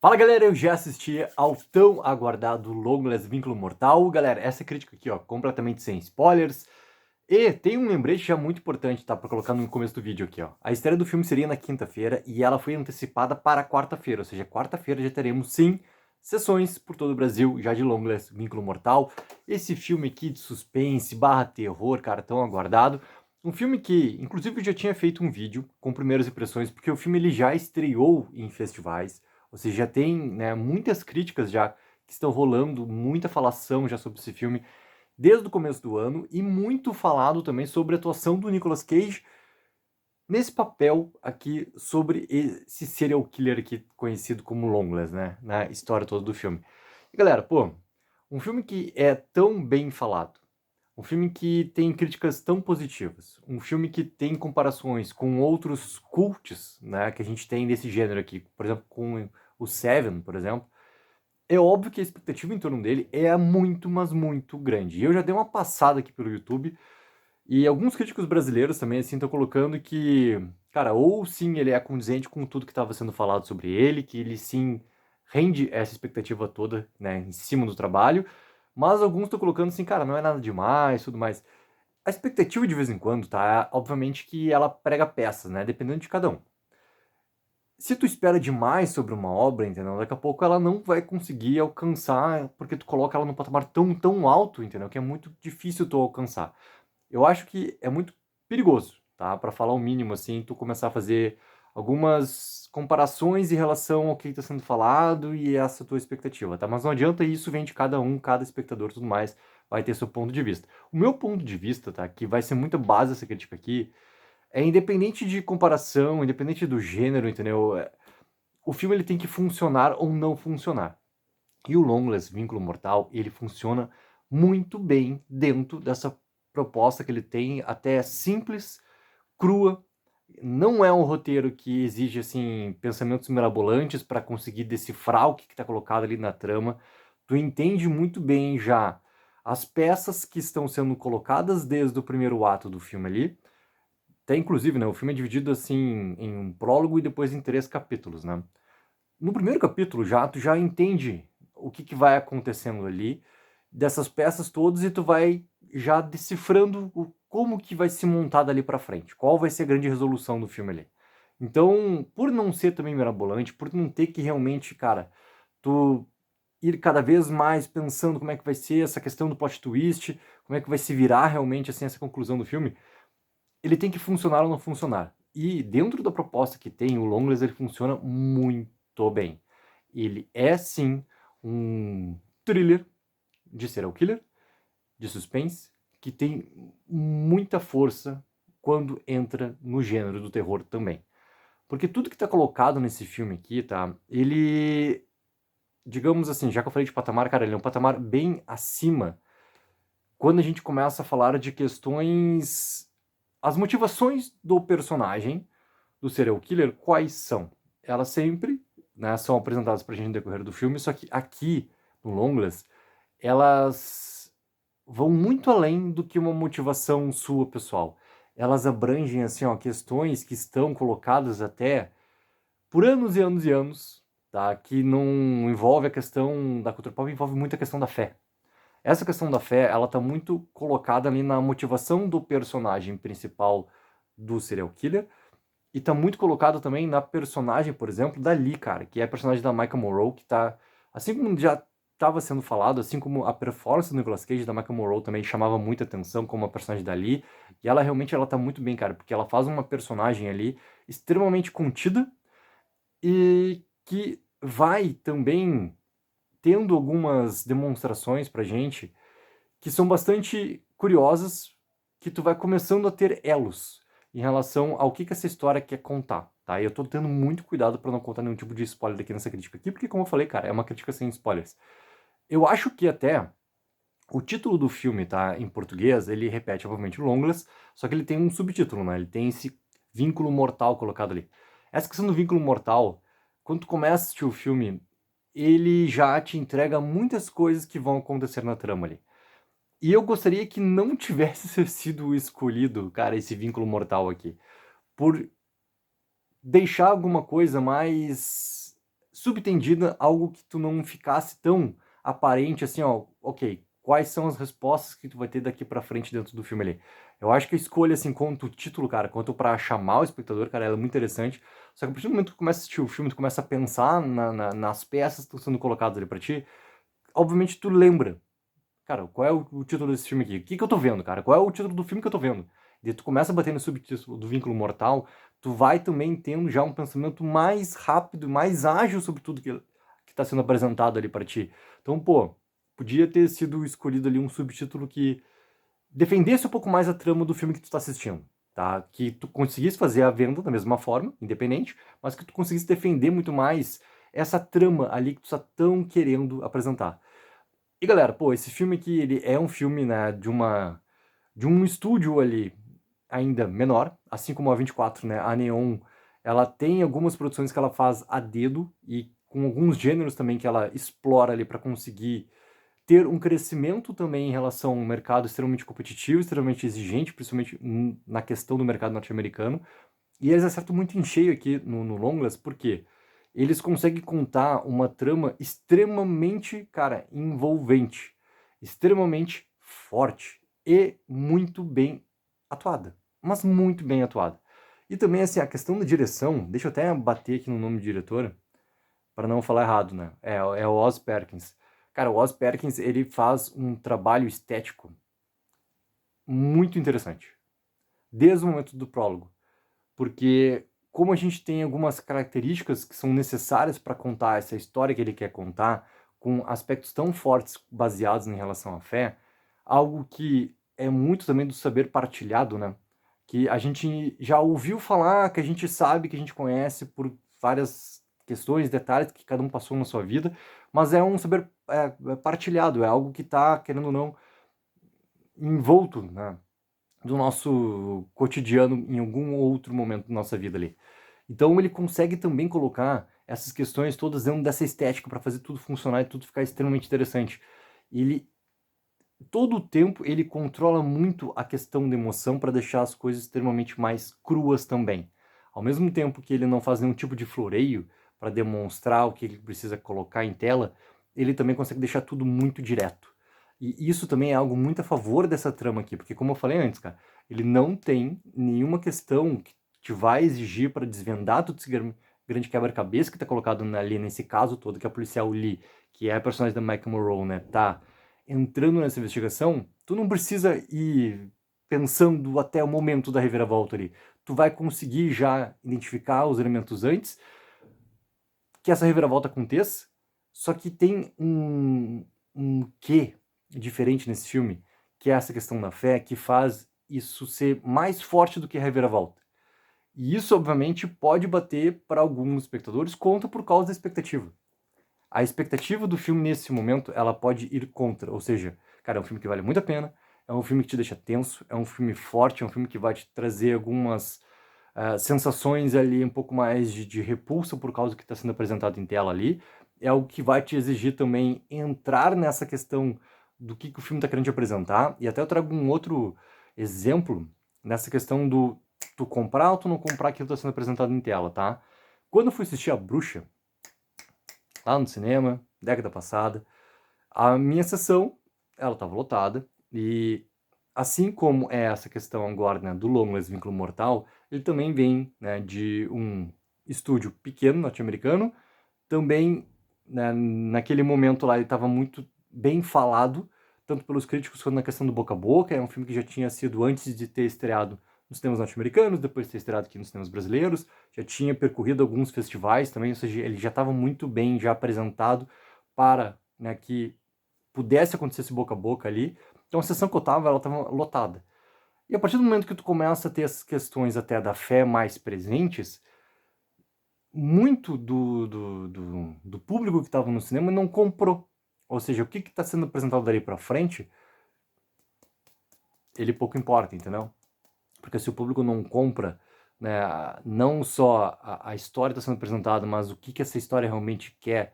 Fala galera, eu já assisti ao tão aguardado Longless Vínculo Mortal. Galera, essa crítica aqui, ó, completamente sem spoilers. E tem um lembrete já muito importante, tá, pra colocar no começo do vídeo aqui, ó. A estreia do filme seria na quinta-feira e ela foi antecipada para quarta-feira, ou seja, quarta-feira já teremos, sim, sessões por todo o Brasil, já de Longless Vínculo Mortal. Esse filme aqui de suspense barra terror, cara, tão aguardado. Um filme que, inclusive, eu já tinha feito um vídeo com primeiras impressões, porque o filme ele já estreou em festivais. Ou seja, já tem, né, muitas críticas já que estão rolando, muita falação já sobre esse filme desde o começo do ano e muito falado também sobre a atuação do Nicolas Cage nesse papel aqui sobre esse serial killer aqui conhecido como Longless, né, na história toda do filme. E galera, pô, um filme que é tão bem falado, um filme que tem críticas tão positivas, um filme que tem comparações com outros cults, né, que a gente tem desse gênero aqui, por exemplo, com o Seven, por exemplo. É óbvio que a expectativa em torno dele é muito, mas muito grande. E eu já dei uma passada aqui pelo YouTube e alguns críticos brasileiros também assim estão colocando que, cara, ou sim ele é condizente com tudo que estava sendo falado sobre ele, que ele sim rende essa expectativa toda, né, em cima do trabalho, mas alguns estão colocando assim, cara, não é nada demais, tudo mais. A expectativa de vez em quando, tá? Obviamente que ela prega peças, né? Dependendo de cada um. Se tu espera demais sobre uma obra, entendeu? Daqui a pouco ela não vai conseguir alcançar, porque tu coloca ela num patamar tão alto, entendeu? Que é muito difícil tu alcançar. Eu acho que é muito perigoso, tá? Para falar o mínimo, assim, tu começar a fazer algumas comparações em relação ao que está sendo falado e essa tua expectativa, tá? Mas não adianta, isso vem de cada um, cada espectador e tudo mais, vai ter seu ponto de vista. O meu ponto de vista, tá? Que vai ser muita base essa crítica aqui, é independente de comparação, independente do gênero, entendeu? O filme ele tem que funcionar ou não funcionar. E o Longless, Vínculo Mortal, ele funciona muito bem dentro dessa proposta que ele tem, até simples, crua. Não é um roteiro que exige assim pensamentos mirabolantes para conseguir decifrar o que está colocado ali na trama. Tu entende muito bem já as peças que estão sendo colocadas desde o primeiro ato do filme ali. Até inclusive, né, o filme é dividido assim em um prólogo e depois em 3 capítulos, né? No primeiro capítulo já, tu já entende o que vai acontecendo ali, dessas peças todas, e tu vai já decifrando como que vai se montar dali pra frente, qual vai ser a grande resolução do filme ali. Então, por não ser também mirabolante, por não ter que realmente, cara, tu ir cada vez mais pensando como é que vai ser essa questão do plot twist, como é que vai se virar realmente assim essa conclusão do filme, ele tem que funcionar ou não funcionar. E dentro da proposta que tem, o Longless ele funciona muito bem. Ele é sim um thriller de serial killer, de suspense, que tem muita força quando entra no gênero do terror também. Porque tudo que está colocado nesse filme aqui, tá? Ele, digamos assim, já que eu falei de patamar, cara, ele é um patamar bem acima quando a gente começa a falar de questões, as motivações do personagem, do serial killer, quais são? Elas sempre, né, são apresentadas pra gente no decorrer do filme, só que aqui, no Longless, elas vão muito além do que uma motivação sua pessoal. Elas abrangem, assim, ó, questões que estão colocadas até por anos e anos e anos, tá? Que não envolve a questão da cultura pop, envolve muito a questão da fé. Essa questão da fé, ela tá muito colocada ali na motivação do personagem principal do serial killer, e tá muito colocado também na personagem, por exemplo, da Lee, cara, que é a personagem da Maika Monroe, que tá, assim como já estava sendo falado, assim como a performance do Nicolas Cage da Maika Monroe também chamava muita atenção como a personagem da Lee, e ela realmente ela tá muito bem, cara, porque ela faz uma personagem ali extremamente contida e que vai também tendo algumas demonstrações pra gente que são bastante curiosas, que tu vai começando a ter elos em relação ao que essa história quer contar, tá? E eu tô tendo muito cuidado para não contar nenhum tipo de spoiler aqui nessa crítica aqui, porque como eu falei, cara, é uma crítica sem spoilers. Eu acho que até o título do filme, tá, em português, ele repete, obviamente, Longless, só que ele tem um subtítulo, né? Ele tem esse vínculo mortal colocado ali. Essa questão do vínculo mortal, quando tu começa a assistir o filme, ele já te entrega muitas coisas que vão acontecer na trama ali. E eu gostaria que não tivesse sido escolhido, cara, esse vínculo mortal aqui. Por deixar alguma coisa mais. subtendida, algo que tu não ficasse tão aparente assim, ó, ok, quais são as respostas que tu vai ter daqui pra frente dentro do filme ali. Eu acho que a escolha, assim, quanto título, cara, quanto pra chamar o espectador, cara, ela é muito interessante. Só que a partir do momento que tu começa a assistir o filme, tu começa a pensar nas peças que estão sendo colocadas ali pra ti, obviamente tu lembra, cara, qual é o título desse filme aqui? O que que eu tô vendo, cara? Qual é o título do filme que eu tô vendo? E tu começa a bater no subtítulo do Vínculo Mortal, tu vai também tendo já um pensamento mais rápido, mais ágil sobre tudo que tá sendo apresentado ali pra ti. Então, pô, podia ter sido escolhido ali um subtítulo que defendesse um pouco mais a trama do filme que tu tá assistindo, tá? Que tu conseguisse fazer a venda da mesma forma, independente, mas que tu conseguisse defender muito mais essa trama ali que tu tá tão querendo apresentar. E galera, pô, esse filme aqui, ele é um filme, né, de um estúdio ali ainda menor, assim como a 24, né, a Neon, ela tem algumas produções que ela faz a dedo e com alguns gêneros também que ela explora ali para conseguir ter um crescimento também em relação a um mercado extremamente competitivo, extremamente exigente, principalmente na questão do mercado norte-americano. E eles acertam muito em cheio aqui no Longless, porque eles conseguem contar uma trama extremamente, cara, envolvente, extremamente forte e muito bem atuada. Mas muito bem atuada. E também, assim, a questão da direção, deixa eu até bater aqui no nome de diretora, para não falar errado, né? É o Oz Perkins. Cara, o Oz Perkins, ele faz um trabalho estético muito interessante, desde o momento do prólogo. Porque como a gente tem algumas características que são necessárias para contar essa história que ele quer contar, com aspectos tão fortes baseados em relação à fé, algo que é muito também do saber partilhado, né? Que a gente já ouviu falar, que a gente sabe, que a gente conhece por várias questões, detalhes que cada um passou na sua vida, mas é um saber partilhado, é algo que está, querendo ou não, envolto, né, do nosso cotidiano em algum outro momento da nossa vida ali. Então ele consegue também colocar essas questões todas dentro dessa estética para fazer tudo funcionar e tudo ficar extremamente interessante. Ele todo o tempo ele controla muito a questão da emoção para deixar as coisas extremamente mais cruas também. Ao mesmo tempo que ele não faz nenhum tipo de floreio para demonstrar o que ele precisa colocar em tela, ele também consegue deixar tudo muito direto. E isso também é algo muito a favor dessa trama aqui, porque como eu falei antes, cara, ele não tem nenhuma questão que te vai exigir para desvendar todo esse grande quebra-cabeça que está colocado ali nesse caso todo, que a policial Lee, que é a personagem da Mike Monroe, né, tá entrando nessa investigação, tu não precisa ir pensando até o momento da reviravolta ali. Tu vai conseguir já identificar os elementos antes que essa reviravolta aconteça, só que tem um quê diferente nesse filme, que é essa questão da fé, que faz isso ser mais forte do que a reviravolta. E isso, obviamente, pode bater para alguns espectadores contra por causa da expectativa. A expectativa do filme nesse momento, ela pode ir contra, ou seja, cara, é um filme que vale muito a pena, é um filme que te deixa tenso, é um filme forte, é um filme que vai te trazer algumas sensações ali um pouco mais de repulsa por causa do que está sendo apresentado em tela ali, é algo que vai te exigir também entrar nessa questão do que o filme está querendo te apresentar, e até eu trago um outro exemplo nessa questão do tu comprar ou tu não comprar aquilo que está sendo apresentado em tela, tá? Quando eu fui assistir A Bruxa, lá no cinema, década passada. A minha sessão, ela estava lotada, e assim como é essa questão agora, né, do Longless Vínculo Mortal, ele também vem, né, de um estúdio pequeno norte-americano, também, né, naquele momento lá ele estava muito bem falado, tanto pelos críticos quanto na questão do boca a boca, é um filme que já tinha sido antes de ter estreado nos cinemas norte-americanos, depois de ter estreado aqui nos cinemas brasileiros, já tinha percorrido alguns festivais também, ou seja, ele já estava muito bem já apresentado para, né, que pudesse acontecer esse boca a boca ali. Então a sessão que eu estava, ela estava lotada. E a partir do momento que tu começa a ter essas questões até da fé mais presentes, muito do público que estava no cinema não comprou. Ou seja, o que está sendo apresentado dali para frente, ele pouco importa, entendeu? Porque se o público não compra, né, não só a história está sendo apresentada, mas o que essa história realmente quer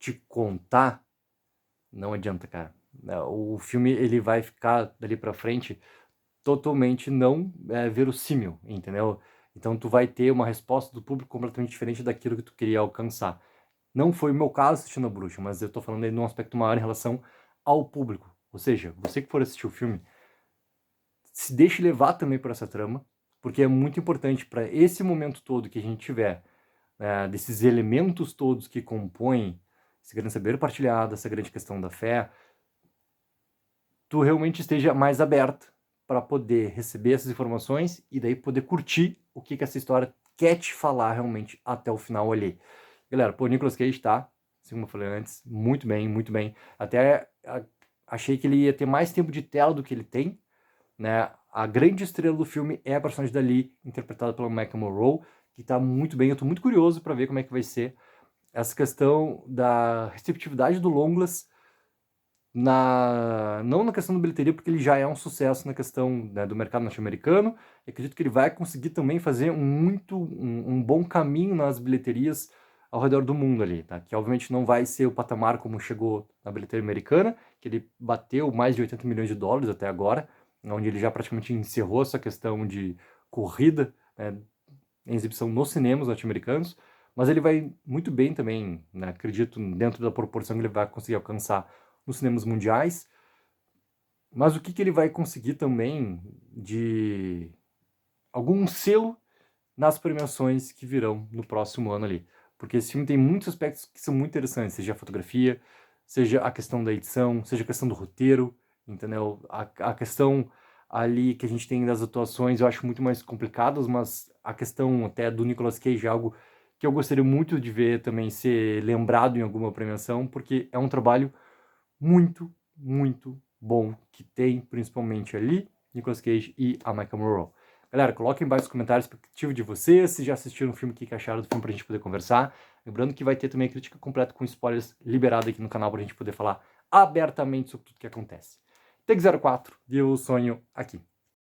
te contar, não adianta, cara. O filme ele vai ficar dali para frente totalmente não verossímil, entendeu? Então tu vai ter uma resposta do público completamente diferente daquilo que tu queria alcançar. Não foi o meu caso assistindo A Bruxa, mas eu tô falando aí de um aspecto maior em relação ao público. Ou seja, você que for assistir o filme, se deixe levar também por essa trama, porque é muito importante para esse momento todo que a gente tiver, desses elementos todos que compõem esse grande saber partilhado, essa grande questão da fé, tu realmente esteja mais aberto para poder receber essas informações e daí poder curtir o que essa história quer te falar realmente até o final ali. Galera, pô, o Nicolas Cage tá, assim como eu falei antes, muito bem, muito bem. Até achei que ele ia ter mais tempo de tela do que ele tem, né? A grande estrela do filme é a personagem da Lee, interpretada pela Maika Monroe, que tá muito bem. Eu tô muito curioso para ver como é que vai ser essa questão da receptividade do Longlegs, não na questão da bilheteria, porque ele já é um sucesso na questão, né, do mercado norte-americano. Acredito que ele vai conseguir também fazer um bom caminho nas bilheterias ao redor do mundo ali, tá? Que obviamente não vai ser o patamar como chegou na bilheteria americana, que ele bateu mais de 80 milhões de dólares até agora, onde ele já praticamente encerrou essa questão de corrida, né, em exibição nos cinemas norte-americanos, mas ele vai muito bem também, né, acredito, dentro da proporção que ele vai conseguir alcançar nos cinemas mundiais. Mas o que ele vai conseguir também de algum selo nas premiações que virão no próximo ano ali. Porque esse filme tem muitos aspectos que são muito interessantes, seja a fotografia, seja a questão da edição, seja a questão do roteiro, entendeu? A questão ali que a gente tem das atuações eu acho muito mais complicadas, mas a questão até do Nicolas Cage é algo que eu gostaria muito de ver também ser lembrado em alguma premiação, porque é um trabalho muito, muito bom que tem, principalmente ali, Nicolas Cage e a Maika Monroe. Galera, coloquem embaixo nos comentários a expectativa de vocês, se já assistiram o filme, o que acharam do filme pra gente poder conversar. Lembrando que vai ter também a crítica completa com spoilers liberada aqui no canal pra gente poder falar abertamente sobre tudo que acontece. Take 04, viu o sonho aqui.